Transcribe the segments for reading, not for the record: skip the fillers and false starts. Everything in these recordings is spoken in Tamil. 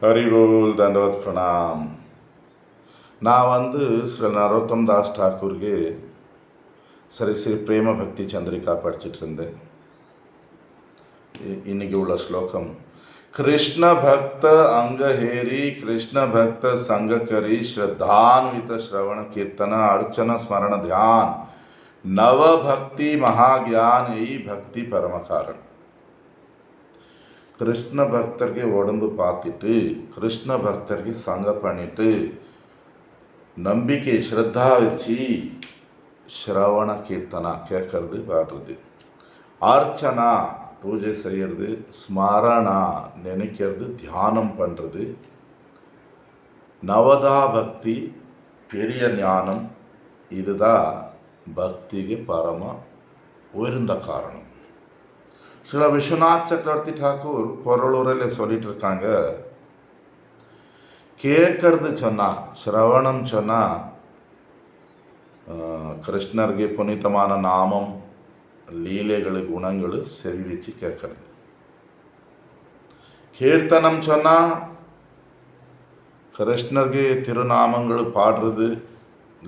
ಹರಿಬೋಲ್ ದಂಡವತ್ ಪ್ರಣಾಮ್. ಶ್ರೀ ನರೋತ್ತಮ್ ದಾಸ್ ಠಾಕೂರ್ಗೆ ಶ್ರೀ பிரேம பக்தி சந்திரிகா படிச்சுட்டு இருந்தேன். இன்னைக்கு உள்ள ஸ்லோகம், கிருஷ்ண பக்த அங்கஹேரி கிருஷ்ண பக்த சங்ககரி ஸ்ரத்தான்வித ஸ்ரவண கீர்த்தன அர்ச்சன ஸ்மரண தியான் நவ பக்தி மகாஜான் எய் பக்தி பரமகாரன். கிருஷ்ண பக்தருக்கு உடம்பு பார்த்துட்டு கிருஷ்ண பக்தருக்கு சங்க பண்ணிட்டு நம்பிக்கை ஸ்ரத்தா வச்சு ஸ்ரவண கீர்த்தனா கேட்கறது பாடுறது, அர்ச்சனா பூஜை செய்கிறது, ஸ்மரணா நினைக்கிறது, தியானம் பண்ணுறது, நவதா பக்தி பெரிய ஞானம், இதுதான் பக்திக்கு பரம உயர்ந்த காரணம். சில விஸ்வநாத் சக்கரவர்த்தி டாக்கூர் பொருளூரில் சொல்லிட்டு இருக்காங்க, கேட்கறது சொன்னால் ஸ்ரவணம் சொன்னால் கிருஷ்ணருக்கு புனிதமான நாமம் லீலைகள் குணங்கள் செவி வச்சு கேட்கறது. கீர்த்தனம் சொன்னால் கிருஷ்ணருக்கு திருநாமங்கள் பாடுறது,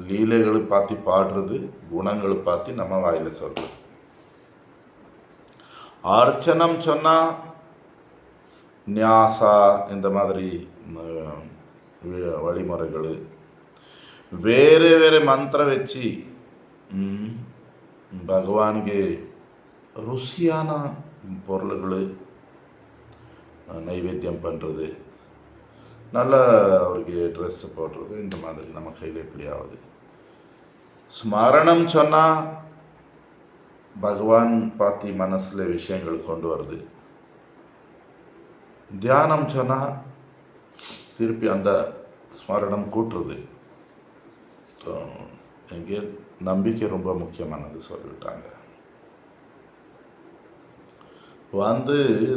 லீலைகள் பார்த்து பாடுறது, குணங்கள் பார்த்து நம்ம வாயில் சொல்கிறது. அர்ச்சனம் சொன்னால் ஞாசா இந்த மாதிரி வழிமுறைகள், வேறு வேறு மந்திர வச்சு பகவானுக்கு ருசியான பொருள்கள் நைவேத்தியம் பண்ணுறது, நல்ல அவருக்கு ட்ரெஸ்ஸு போடுறது, இந்த மாதிரி நம்ம கையில் எப்படியாவது. ஸ்மரணம் சொன்னால் பகவான் பார்த்து மனசில் விஷயங்கள் கொண்டு வருது. தியானம் சொன்னால் திருப்பி அந்த ஸ்மரணம் கூட்டுறது. இங்கே நம்பிக்கை ரொம்ப முக்கியமானது சொல்லிவிட்டாங்க.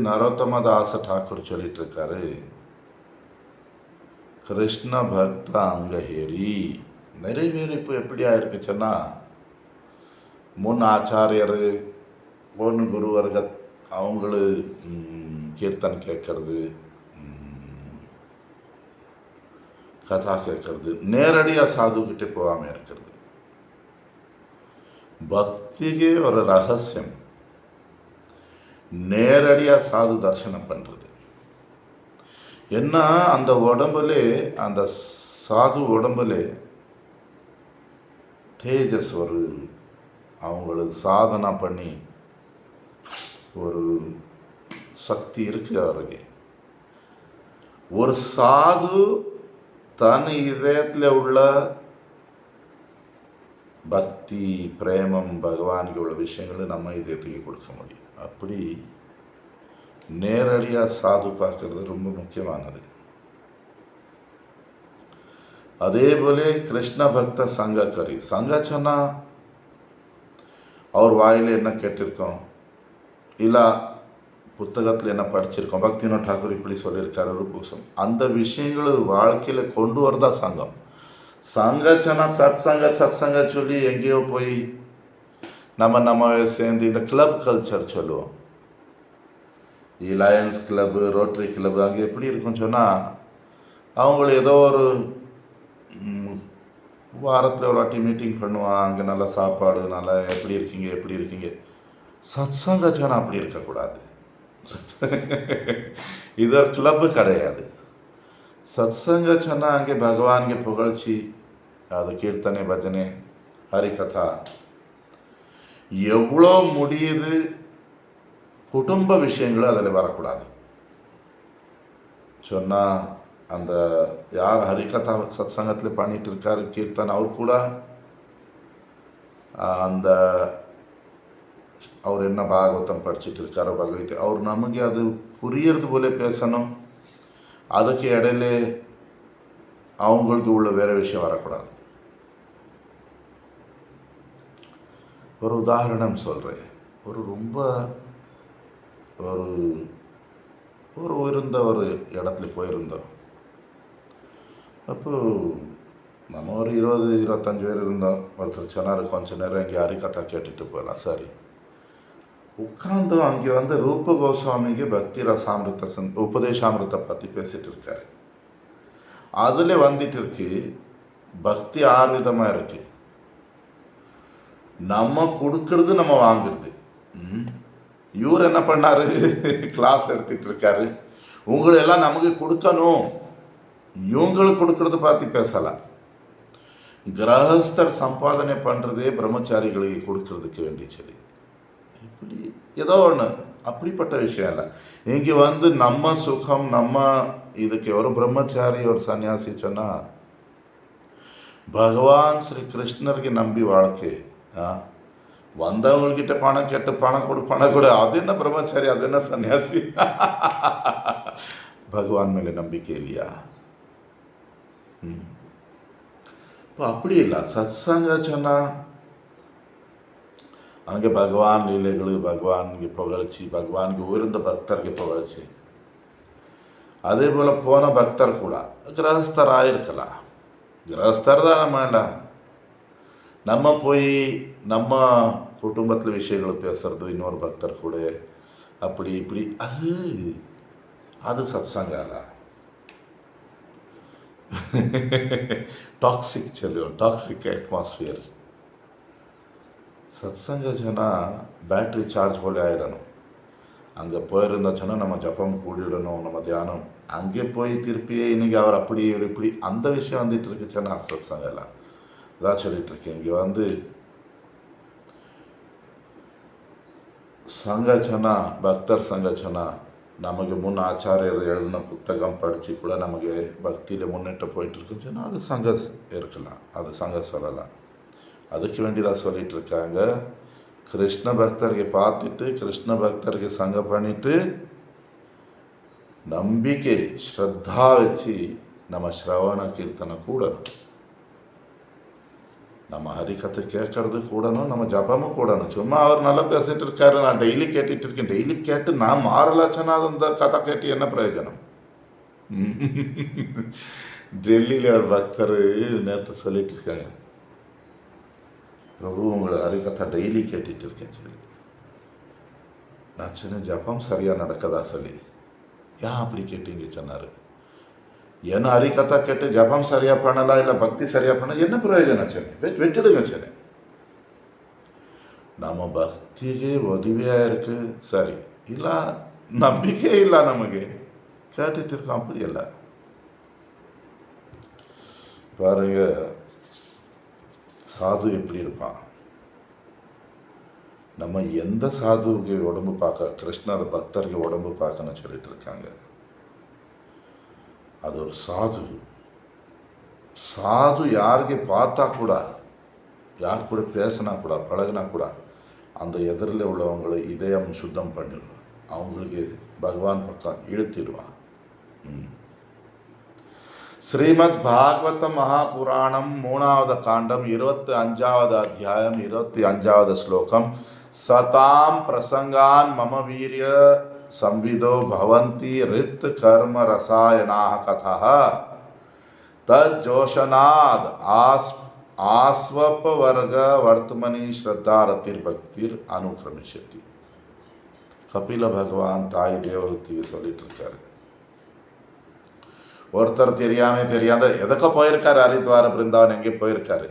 நரோத்தம தாச டாக்கூர் சொல்லிட்டு இருக்காரு, கிருஷ்ண பக்த அங்கஹேரி. நிறைய பேர் இப்போ எப்படி ஆயிருக்குச்சுன்னா, முன் ஆச்சாரியர் முன் குருவர்க அவங்களு கீர்த்தன் கேட்கறது, கதா கேட்கறது, நேரடியாக சாதுக்கிட்டே போகாமல் இருக்கிறது. பக்திக்கு ஒரு ரகசியம் நேரடியாக சாது தரிசனம் பண்ணுறது. என்ன, அந்த உடம்புல அந்த சாது உடம்புல தேஜஸ் ஒரு அவங்களுக்கு சாதனை பண்ணி ஒரு சக்தி இருக்கு அவருக்கு. ஒரு சாது தன் இதயத்தில் உள்ள பக்தி பிரேமம் பகவானுக்கு உள்ள விஷயங்களை நம்ம இதயத்துக்கு கொடுக்க முடியும். அப்படி நேரடியாக சாது பார்க்கறது ரொம்ப முக்கியமானது. அதே போல கிருஷ்ண பக்த சங்ககரி. சங்க சொன்னால் அவர் வாயில் என்ன கேட்டிருக்கோம், இல்லை புத்தகத்தில் என்ன படிச்சிருக்கோம், பக்திவினோத் டாக்கூர் இப்படி சொல்லியிருக்காரு ஒரு புதுசம், அந்த விஷயங்கள் வாழ்க்கையில் கொண்டு வரதா சங்கம். சங்க சொன்னால் சத் சங்க சொல்லி எங்கேயோ போய் நம்ம சேர்ந்து இந்த கிளப் கல்ச்சர் சொல்லுவோம். லயன்ஸ் கிளப்பு, ரோட்டரி கிளப்பு, அங்கே எப்படி இருக்குன்னு சொன்னால் அவங்கள ஏதோ ஒரு வாரத்தில் ஒரு வாட்டி மீட்டிங் பண்ணுவான், அங்கே நல்லா சாப்பாடு, நல்லா எப்படி இருக்கீங்க. சத் சங்க சொன்னால் அப்படி இருக்கக்கூடாது. இது ஒரு கிளப்பு கிடையாது. சத் சங்க சொன்னால் அங்கே பகவான்ಗೆ புகழ்ச்சி, அது கீர்த்தனை, பஜனை, ஹரிகதா, எவ்வளோ முடியுது குடும்ப விஷயங்களும் அதில் வரக்கூடாது. சொன்னால் அந்த யார் ஹரிகதா சத் சங்கத்தில் பண்ணிட்டு இருக்காரு கீர்த்தன், அவர் கூட அந்த அவர் என்ன பாகவதம் படிச்சுட்டு இருக்காரோ பகவதி, அவர் நமக்கு அது புரியறது போல பேசணும். அதுக்கு இடையில அவங்களுக்கு உள்ள வேறு விஷயம் வரக்கூடாது. ஒரு உதாரணம் சொல்கிறேன். ரொம்ப ஒரு இருந்த ஒரு இடத்துல போயிருந்தோம். அப்போது நம்ம ஒரு 20-25 பேர் இருந்தோம். ஒருத்தர் சொன்னார், கொஞ்சம் நேரம் இங்கே ஹரிகதா கேட்டுட்டு போகலாம். சரி, உட்கார்ந்து அங்கே வந்து ரூப கோஸ்வாமிக்கு பக்தி ரசாமிருத உபதேசாமிருத்தை பற்றி பேசிட்டு இருக்காரு. அதில் வந்துட்டு இருக்கு பக்தி 6 விதமாக இருக்கு. நம்ம கொடுக்கறது, நம்ம வாங்குறது. இவர் என்ன பண்ணாரு, கிளாஸ் எடுத்துட்டு இருக்காரு. உங்களெல்லாம் நமக்கு கொடுக்கணும், இவங்களுக்கு கொடுக்கறது பார்த்து பேசலாம். கிரகஸ்தர் சம்பாதனை பண்ணுறதே பிரம்மச்சாரிகளுக்கு கொடுக்கறதுக்கு வேண்டி சரி, இப்படி ஏதோ ஒன்று அப்படிப்பட்ட விஷயம் இல்லை. இங்கே வந்து நம்ம சுகம், நம்ம இதுக்கு ஒரு பிரம்மச்சாரி ஒரு சன்னியாசி சொன்னால் பகவான் ஸ்ரீ கிருஷ்ணருக்கு நம்பி வாழ்க்கை. வந்தவங்கக்கிட்ட பணம் கேட்டு பணம் கொடு, அது என்ன பிரம்மச்சாரி, அது என்ன சன்னியாசி? பகவான் மேலே நம்பிக்கை இல்லையா? இப்போ அப்படி இல்லை. சத்சங்க சொன்னால் அங்கே பகவான் லீலைகள், பகவானுக்கு புகழ்ச்சி, பகவானுக்கு உயர்ந்த பக்தருக்கு புகழ்ச்சி. அதே போல் போன பக்தர் கூட கிரகஸ்தராக இருக்கலாம். கிரகஸ்தர் தான் நம்ம இல்லை. நம்ம போய் நம்ம குடும்பத்தில் விஷயங்கள் பேசுறது இன்னொரு பக்தர் கூட அப்படி இப்படி, அது சத்சங்கால டாக்ஸிக் சொல்லுவோம், டாக்ஸிக் அட்மாஸ்பியர். சத்சங்க சொன்னால் பேட்ரி சார்ஜ் போல ஆகிடணும். அங்கே போயிருந்தா சொன்னால் நம்ம ஜப்பம் கூடிடணும், நம்ம தியானம். அங்கே போய் திருப்பியே இன்றைக்கி அவர் அப்படி இவர் இப்படி அந்த விஷயம் வந்துட்டு இருக்கு சொன்னால் சத்சங்கெல்லாம் இதான் சொல்லிகிட்ருக்கேன். இங்கே வந்து சங்க சொன்னால், பக்தர் சங்க சொன்னால், நமக்கு முன் ஆச்சாரியர் எழுதின புத்தகம் படித்து கூட நமக்கு பக்தியில் முன்னிட்டு போயிட்டுருக்குன்னு சொன்னால் அது சங்க இருக்கலாம், அது சங்க சொல்லலாம். அதுக்கு வேண்டிதான் சொல்லிட்டு இருக்காங்க. கிருஷ்ண பக்தருக்கு பார்த்துட்டு, கிருஷ்ண பக்தருக்கு சங்க பண்ணிட்டு, நம்பிக்கை ஸ்ரத்தா வச்சு நம்ம ஸ்ரவண கீர்த்தனை கூடணும், நம்ம ஹரிகத்தை கேட்கறது கூடணும், நம்ம ஜபமும் கூடணும். சும்மா அவர் நல்லா பேசிட்டு இருக்காரு, நான் டெய்லி கேட்டுட்டு இருக்கேன், டெய்லி கேட்டு நான் மாறலாச்சுன்னா அது அந்த கதை கேட்டு என்ன பிரயோஜனம்? டெல்லியில் ஒரு பக்தர் நேற்று சொல்லிட்டு இருக்காங்க, பிரபு உங்களை ஹரிகத்தை டெய்லி கேட்டுட்டு இருக்கேன் சொல்லி. நான் சொன்னேன் ஜபம் சரியாக நடக்கதா சொல்லி. ஏன் அப்படி கேட்டீங்க சொன்னார். ஏன்னா ஹரிகதா கேட்டு ஜபம் சரியாக பண்ணலாம், இல்லை பக்தி சரியாக பண்ண என்ன பிரயோஜனம் சொன்னேன், விட்டுடுங்க சொன்னேன். நம்ம பக்திக்கு உதவியாக இருக்கு சரி, இல்லை நம்பிக்கை இல்லை நமக்கு கேட்டுட்டு இருக்கோம், அப்படி இல்லை. பாருங்க சாது எப்படி இருப்பான். நம்ம எந்த சாதுவுக்கு உடம்பு பார்க்க, கிருஷ்ணர் பக்தருக்கு உடம்பு பார்க்கணும்னு சொல்லிட்டு இருக்காங்க. அது ஒரு சாது. சாது யாருக்கு பார்த்தா கூட, யார் கூட பேசினா கூட, பழகினா கூட அந்த எதிரில் உள்ளவங்களை இதயம் சுத்தம் பண்ணிடுவான், அவங்களுக்கு பகவான் பக்கம் இழுத்திடுவான். ஸ்ரீமத் பாகவத மகாபுராணம் 3வது காண்டம் 25வது அத்தியாயம் 25வது ஸ்லோகம். சதாம் பிரசங்கான் மம வீரிய संविदो भवन्ति ऋत कर्म रसायनाः कथः तज्जोषनाद आस्वपवर्ग वर्तमनि श्रद्धा रतिर्भक्तिर अनुक्रमिष्यति. கபில பகவான் தாய் தேவகத்திக்கு சொல்லிட்டு இருக்காரு. ஒருத்தர் தெரியாத எதற்க போயிருக்காரு, ஹரித்வார பிருந்தாவன் எங்கே போயிருக்காரு.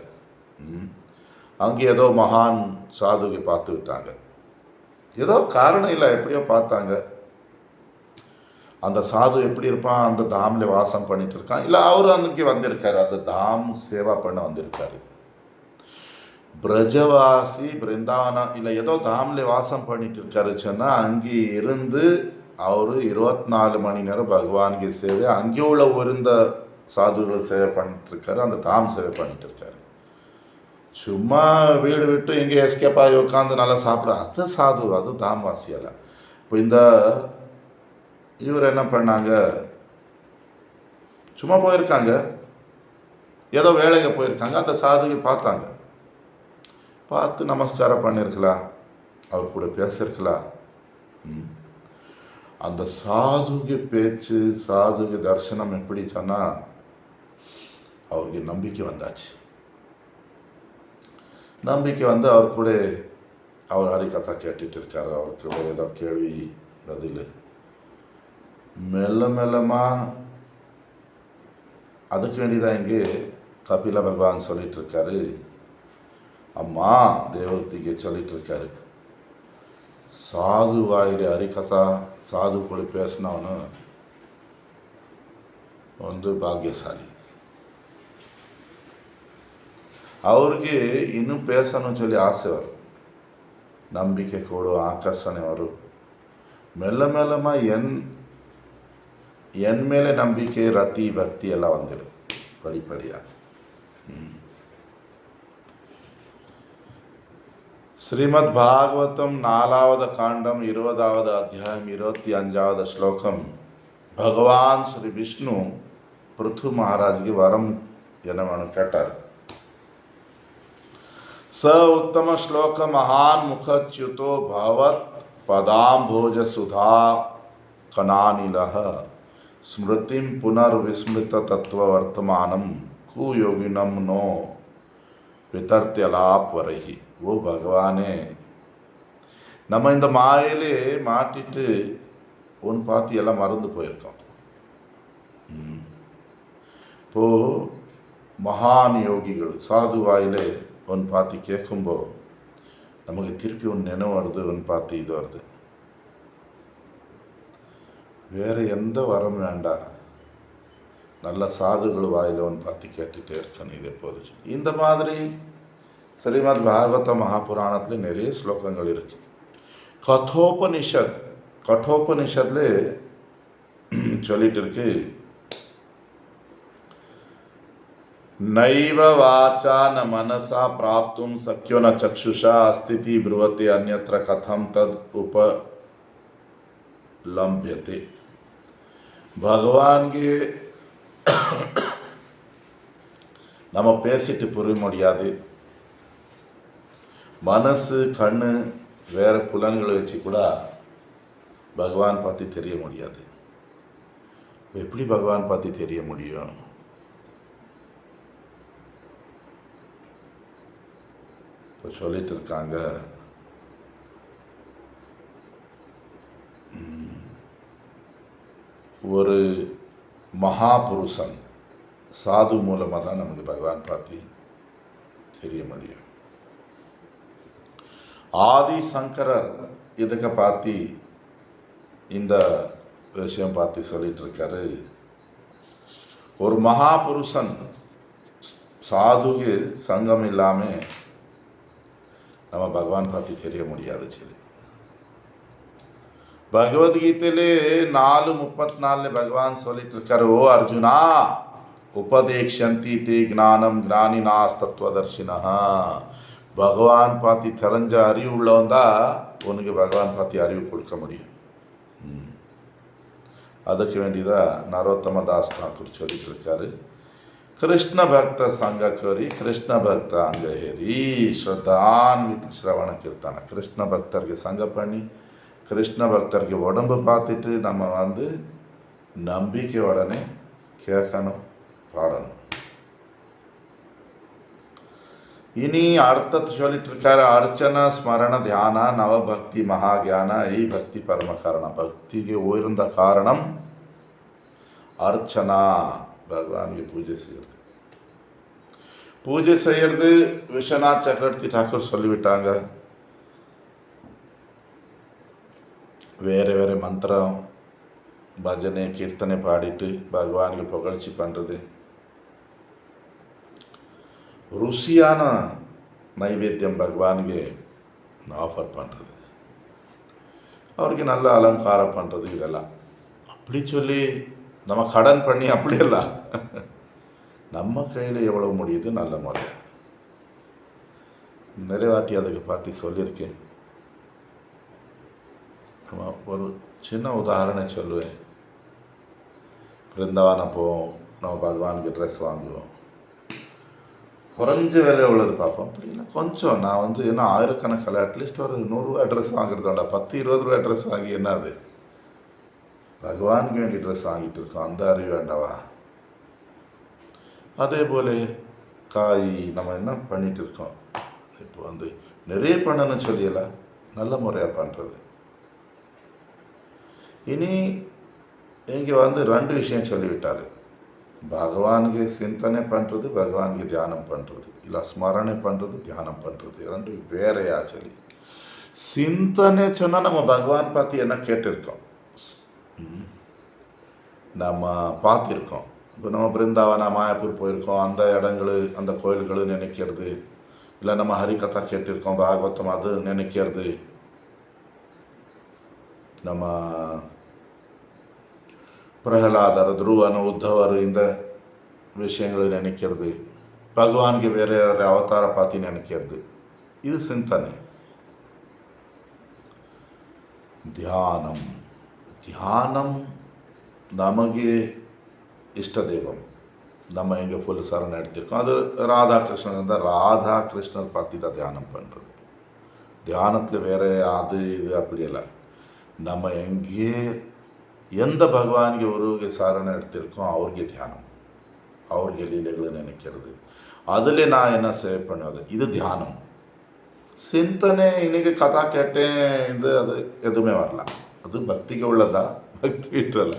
அங்கே ஏதோ மகான் சாதுக்கு பார்த்து விட்டாங்க, ஏதோ காரணம் இல்லை, எப்படியோ பார்த்தாங்க. அந்த சாது எப்படி இருப்பான், அந்த தாமில் வாசம் பண்ணிட்டு இருக்கான், இல்லை அவரு அன்னைக்கு வந்திருக்காரு, அந்த தாம் சேவா பண்ண வந்திருக்காரு. பிரஜவாசி பிருந்தாவனா இல்லை ஏதோ தாமில் வாசம் பண்ணிட்டு இருக்காரு சொன்னால் அங்கே இருந்து அவர் 24 மணி நேரம் பகவானுக்கு சேவை, அங்கே உள்ள ஒருந்த சாதுகள் சேவை பண்ணிட்டு இருக்காரு, அந்த தாம் சேவை பண்ணிட்டு இருக்காரு. சும்மா வீடு விட்டு எங்கே எஸ்கேப் ஆகி உட்காந்து நல்லா சாப்பிட, அது சாது, அது தாம்வாசியல்ல. இப்போ இந்த இவர் என்ன பண்ணாங்க, சும்மா போயிருக்காங்க, ஏதோ வேலைக்கு போயிருக்காங்க. அந்த சாதுக்கு பார்த்தாங்க, பார்த்து நமஸ்காரம் பண்ணியிருக்கலாம், அவர் கூட பேசியிருக்கலாம். அந்த சாதுக்கு பேச்சு, சாதுக்கு தரிசனம் எப்படி சொன்னால் அவருக்கு நம்பிக்கை வந்தாச்சு. நம்பிக்கை வந்து அவர் கூட அவர் ஹரிகதா கேட்டுட்டு இருக்காரு. அவருக்கு ஏதோ கேள்வி பதில் மெல்ல மெல்லமாக அதுக்கு வேண்டிதான் இங்கே கபில பகவான் சொல்லிட்டு இருக்காரு. அம்மா தேவகூதிக்கு சொல்லிட்டு இருக்காரு, சாது வாயிலே ஹரிகதா சாது கூட பேசினவனு பாக்கியசாலி. ಅವ್ರಿಗೆ ಇನ್ನೂ பேசணும்னு சொல்லி ಆಸೆ வரும், ನಂಬಿಕೆ ಕೊಡು, ಆಕರ್ಷಣೆ வரும். மெல்ல மெல்லமாக என் மேலே நம்பிக்கை, ரத்தி, பக்தி எல்லாம் வந்துடும் படிப்படியாக. ஸ்ரீமத் பாகவதம் 4வது காண்டம் 20வது அத்தியாயம் 25வது ஸ்லோகம். பகவான் ஸ்ரீ விஷ்ணு பிருத்து மகாராஜுக்கு வரம் என்னவனு கேட்டார். स उत्तम श्लोक महान मुखच्युतो भवत पदाम्भोज सुधा कनानिलः स्मृतिम पुनर्विस्मृत तत्व वर्तमानम कुयोगिनम नो वितर्त्यलाप वरही. वो भगवाने நம்ம இந்த மாயிலே மாட்டிட்டு ஒன்று பார்த்து எல்லாம் மறந்து போயிருக்கோம். இப்போது மகான் யோகிகள் சாது வாயிலே ஒன்று பார்த்து கேட்கும்போது நமக்கு திருப்பி ஒன்று நினைவு வருது, ஒன்று பார்த்து இது வருது. வேறு எந்த வரம் வேண்டாம், நல்ல சாதுகள் வாயில் ஒன்று பார்த்து கேட்டுகிட்டே இருக்கணும். இது எப்போது இந்த மாதிரி ஸ்ரீமத் பாகவத மகாபுராணத்தில் நிறைய ஸ்லோகங்கள் இருக்குது. கட்டோபனிஷத்தில் சொல்லிட்டு இருக்கு, नैव वाचा न मनसा प्राप्तुं शक्यो न चक्षुषा स्थिति ब्रुवते अन्यत्र कथम तद उपलम्भ्यते. பகவான்ಗೆ நம்ம பேசிட்டு புரிய முடியாது, மனசு கண்ணு வேறு புலன்களை வச்சு கூட பகவான் பற்றி தெரிய முடியாது. எப்படி பகவான் பற்றி தெரிய முடியும்? இப்போ சொல்லிட்டு இருக்காங்க, ஒரு மகாபுருஷன் சாது மூலமாக தான் நமக்கு பகவான் பார்த்து தெரிய முடியும். ஆதி சங்கரர் இதுக்கு பார்த்து இந்த விஷயம் பார்த்து சொல்லிட்டு இருக்காரு. ஒரு மகாபுருஷன் சாதுக்கு சங்கம் இல்லாமல் நம்ம பகவான் பார்த்து தெரிய முடியாது சொல்லி பகவத்கீதையிலே 4:34 பகவான் சொல்லிட்டு இருக்காரு, ஓ அர்ஜுனா உபதேக்ஷந்தி தே ஞானம் ஞானினாஸ் தத்துவதர்ஷினா. பகவான் பார்த்து தெரிஞ்ச அறிவு உள்ளவன் தான் உனக்கு பகவான் பார்த்து அறிவு கொடுக்க முடியும். அதுக்கு வேண்டிதான் நரோத்தம தாஸ் தாக்கூர் சொல்லிட்டு இருக்காரு, கிருஷ்ண பக்த சங்க கரி கிருஷ்ண பக்த அங்க ஹேரி ஸ்ரத்தான்வித ஸ்ரவண கீர்த்தன. கிருஷ்ண பக்தருக்கு சங்க பண்ணி கிருஷ்ண பக்தருக்கு உடம்பு பார்த்துட்டு நம்ம நம்பிக்கை உடனே கேட்கணும், பாடணும். இனி அர்த்தத்தை சொல்லிட்டு இருக்காரு, அர்ச்சனா ஸ்மரண தியான நவபக்தி மகாஜான ஐ பக்தி பரம காரணம். பக்திக்கு உயர்ந்த காரணம் அர்ச்சனா, பகவானுக்கு பூஜை செய்யறது விஸ்வநாத் சக்கரவர்த்தி டாக்கூர் சொல்லிவிட்டாங்க. வேறு வேறு மந்திரம் பஜனை கீர்த்தனை பாடிட்டு பகவானுக்கு புகழ்ச்சி பண்ணுறது, ருசியான நைவேத்தியம் பகவானுக்கு ஆஃபர் பண்ணுறது, அவருக்கு நல்ல அலங்காரம் பண்ணுறது, இதெல்லாம் அப்படி சொல்லி நம்ம கடன் பண்ணி அப்படியெல்லாம் நம்ம கையில் எவ்வளோ முடியுது நல்ல முறை நிறைவாட்டி அதுக்கு பார்த்து சொல்லியிருக்கேன். ஒரு சின்ன உதாரணம் சொல்லுவேன். பிருந்தாவனம் போவோம், நம்ம பகவானுக்கு ட்ரெஸ் வாங்குவோம், குறைஞ்ச விலை உள்ளது பார்ப்போம். அப்படின்னா கொஞ்சம் நான் ஏன்னா ஆயிரக்கணக்கில் அட்லீஸ்ட் ஒரு 100 ரூபா ட்ரெஸ் வாங்குறதோட 10-20 ரூபா ட்ரெஸ் வாங்கி என்ன அது பகவானுக்கு வேண்டி ட்ரெஸ் வாங்கிட்டு இருக்கோம், அந்த அறிவு வேண்டாவா? அதே போல் காய் நம்ம என்ன பண்ணிகிட்டு இருக்கோம், இப்போ நிறைய பண்ணணும்னு சொல்லியல, நல்ல முறையாக பண்ணுறது. இனி இங்கே வந்து 2 விஷயம் சொல்லிவிட்டார். பகவானுக்கு சிந்தனை பண்ணுறது, பகவானுக்கு தியானம் பண்ணுறது, இல்லை ஸ்மரணை பண்ணுறது, தியானம் பண்ணுறது 2 வேறையா சொல்லி. சிந்தனை சொன்னால் நம்ம பகவான் பார்த்து என்ன கேட்டிருக்கோம், நம்ம பார்த்துருக்கோம். இப்போ நம்ம பிருந்தாவனா மாயாப்பூர் போயிருக்கோம், அந்த இடங்கள் அந்த கோயில்கள் நினைக்கிறது, இல்லை நம்ம ஹரிகதா கேட்டிருக்கோம், பாகவதம் அது நினைக்கிறது, நம்ம பிரகலாதர், துருவன், உத்தவர் இந்த விஷயங்களை நினைக்கிறது, பகவானுக்கு வேறு அவதார பார்த்து நினைக்கிறது. இது சிந்தனை. தியானம் தியானம் ನಮಗೆ ಇಷ್ಟ ದೈವಂ. நம்ம எங்கே ஃபுல் சரணம் எடுத்திருக்கோம். அது ராதாகிருஷ்ணன் இருந்தால் ராதாகிருஷ்ணர் பார்த்து தான் தியானம் பண்ணுறது. தியானத்தில் வேறு அது இது அப்படியಲ್ಲ. நம்ம எங்கே எந்த பகவானுக்கு ஒருவருக்கு சரணம் எடுத்திருக்கோம் ಅವ್ರಿಗೆ தியானம், ಅವ್ರಿಗೆ லீலைகளை நினைக்கிறது. அதில் நான் என்ன சேவ் பண்ணுவது, இது தியானம். சிந்தனை இன்னைக்கு கதா கேட்டேன், இது அது எதுவுமே வரல. அது பக்திக்கு உள்ளதா, பக்தி விட்டுறல.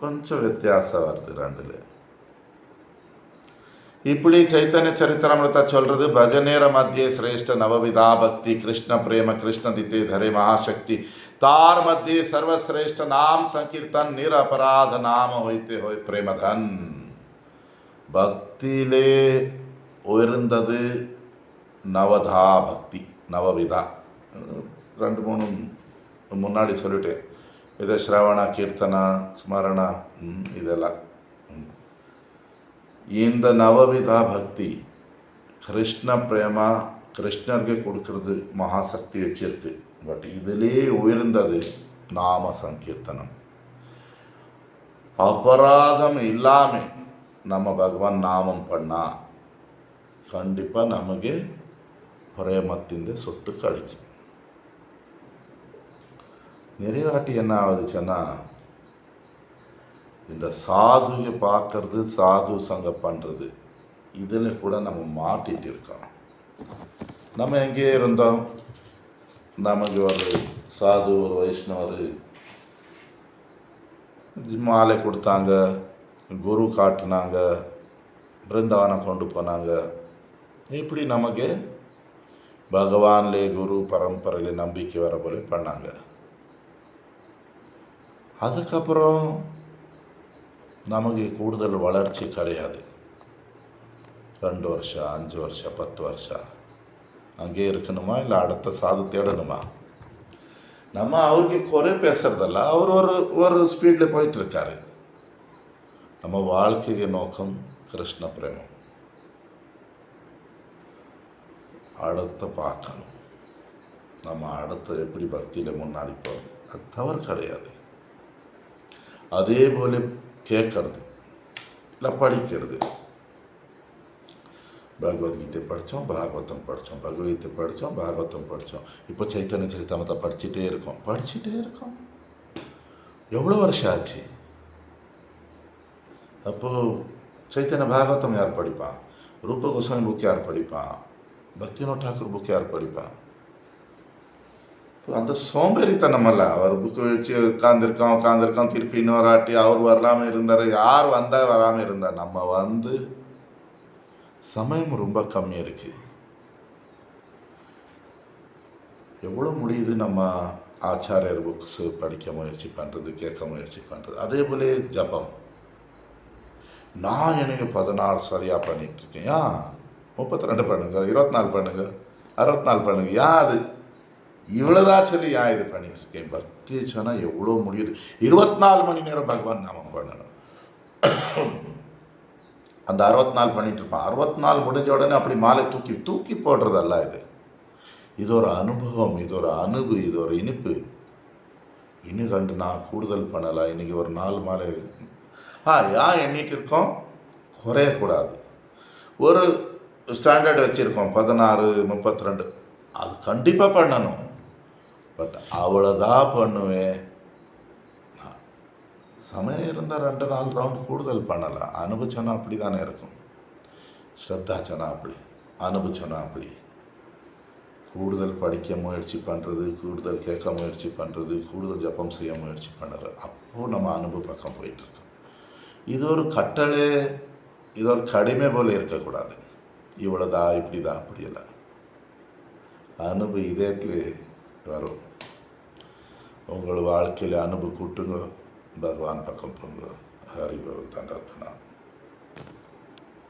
கொஞ்சம் வித்தியாசம் வருது 2ல். இப்படி ಚೈತನ್ಯ ಚರಿತಾಮೃತ சொல்கிறது, ಭಜನೇರ ಮಧ್ಯೆ ಶ್ರೇಷ್ಠ ನವವಿಧಾ ಭಕ್ತಿ, ಕೃಷ್ಣ ಪ್ರೇಮ ಕೃಷ್ಣ ದಿತೆ ಧರೆ ಮಹಾಶಕ್ತಿ, ತಾರ್ ಮಧ್ಯೆ ಸರ್ವಶ್ರೇಷ್ಠ ನಾಮ ಸಂಕೀರ್ತನ್, ನಿರಪರಾಧ ನಾಮ ಹೋಯ್ತೆ ಹೋய் பிரேமதன். பக்தியிலே உயர்ந்தது நவதா பக்தி, நவவிதா. 2-3 முன்னாடி சொல்லிட்டேன். இது ಶ್ರವಣ, ಕೀರ್ತನ, ಸ್ಮರಣ, இதெல்லாம். இந்த நவவிதா பக்தி கிருஷ்ண பிரேமா, கிருஷ்ணருக்கு கொடுக்கறது மகாசக்தி வச்சிருக்கு. பட் இதிலே உயர்ந்தது நாம சங்கீர்த்தனம். அபராதம் இல்லாமல் நம்ம பகவான் நாமம் பண்ணால் கண்டிப்பாக ನಮಗೆ பிரேமத்தின் சொத்து கிடைக்கும். நிறைய வாட்டி என்ன ஆகுதுச்சுன்னா, இந்த சாதுவை பார்க்கறது, சாது சங்கம் பண்ணுறது, இதில் கூட நம்ம மாட்டிகிட்டு இருக்கோம். நம்ம எங்கேயே இருந்தோம், நமக்கு ஒரு சாது, ஒரு வைஷ்ணவர் மாலை கொடுத்தாங்க, குரு காட்டினாங்க, பிருந்தாவனம் கொண்டு போனாங்க. இப்படி நமக்கு பகவான்லே குரு பரம்பரையில் நம்பிக்கை வர போல பண்ணாங்க. அதுக்கப்புறம் நமக்கு கூடுதல் வளர்ச்சி கிடையாது. 2 வருஷம், 5 வருஷம், 10 வருஷம் அங்கே இருக்கணுமா, இல்லை அடுத்த சாது தேடணுமா? நம்ம அவருக்கு குறை பேசுறதல்ல, அவர் ஒரு ஸ்பீடில் போயிட்டுருக்காரு. நம்ம வாழ்க்கை நோக்கம் கிருஷ்ண பிரேமம். அடுத்த பார்க்கணும், நம்ம அடுத்த எப்படி பக்தியில் முன்னாடி போகிறது, அது தவறு கிடையாது. அதே போல் கேட்கறது, இல்லை படிக்கிறது. பகவத்கீதை படித்தோம், பாகவதம் படித்தோம், பகவத்கீதை படித்தோம், பாகவதம் படித்தோம். இப்போ சைத்தன்ய சரிதாமத்தை படிச்சுட்டே இருக்கோம். எவ்வளோ வருஷம் ஆச்சு? அப்போது சைத்தன்ய பாகவதம் யார் படிப்பான்? ரூப கோஸ்வாமி புக் யார் படிப்பான்? பக்திவினோத் டாக்கூர் புக் யார் படிப்பான்? அந்த சோம்பேறித்தனமல்ல. அவர் புக்கு வச்சு உட்காந்துருக்கோம், திருப்பி இன்னொரு அவர் வரலாமல் இருந்தார், யார் வந்தால் வராமல் இருந்தார். நம்ம வந்து சமயம் ரொம்ப கம்மியாக இருக்குது. எவ்வளோ முடியுது நம்ம ஆச்சாரியர் புக்ஸு படிக்க முயற்சி பண்ணுறது, கேட்க முயற்சி பண்ணுறது. அதே போல ஜபம். நான் எனக்கு 14 சரியாக பண்ணிகிட்ருக்கேன். ஏன் 32 பண்ணுங்க, 24 பண்ணுங்க, 64 பண்ணுங்க, ஏன் அது இவ்வளோதான் சொல்லி ஏன் இது பண்ணிகிட்ருக்கேன்? பக்தி சொன்னால் எவ்வளோ முடியுது. 24 மணி நேரம் பகவான் நாமம் பண்ணணும். அந்த 64 பண்ணிகிட்ருப்பான். 64 முடிஞ்ச உடனே அப்படி மாலை தூக்கி போடுறதல்ல இது. இது ஒரு அனுபவம், இது ஒரு இது ஒரு இனிப்பு. இன்னும் 2 நான் கூடுதல் பண்ணலாம். இன்றைக்கி ஒரு 4 மாலை ஏன் எண்ணிட்டு இருக்கோம்? குறையக்கூடாது. ஒரு ஸ்டாண்டர்ட் வச்சுருக்கோம் 16, 32, அது கண்டிப்பாக பண்ணணும். பட் அவ்வளோதான் பண்ணுவேன். சமயம் இருந்தால் 2-4 ரவுண்ட் கூடுதல் பண்ணலாம். அனுபவிச்சோன்னா அப்படி தானே இருக்கும். ஸ்ரத்தாச்சோன்னா அப்படி, அனுபவிச்சோன்னா அப்படி. கூடுதல் படிக்க முயற்சி பண்ணுறது, கூடுதல் கேட்க முயற்சி பண்ணுறது, கூடுதல் ஜெபம் செய்ய முயற்சி பண்ணுறது. அப்போது நம்ம அனுபவ பக்கம் போயிட்டுருக்கோம். இது ஒரு கட்டளை, இது ஒரு கடிமை போல இருக்கக்கூடாது. இவ்வளோதா இப்படிதா அப்படியெல்லாம் அனுபவ இதயத்திலே வரும். உங்கள் வாழ்க்கையில் அனுபவ கூட்டுங்க, பகவான் பக்கம் போங்க. ஹரி பகவத் தண்டார்ப்பணம்.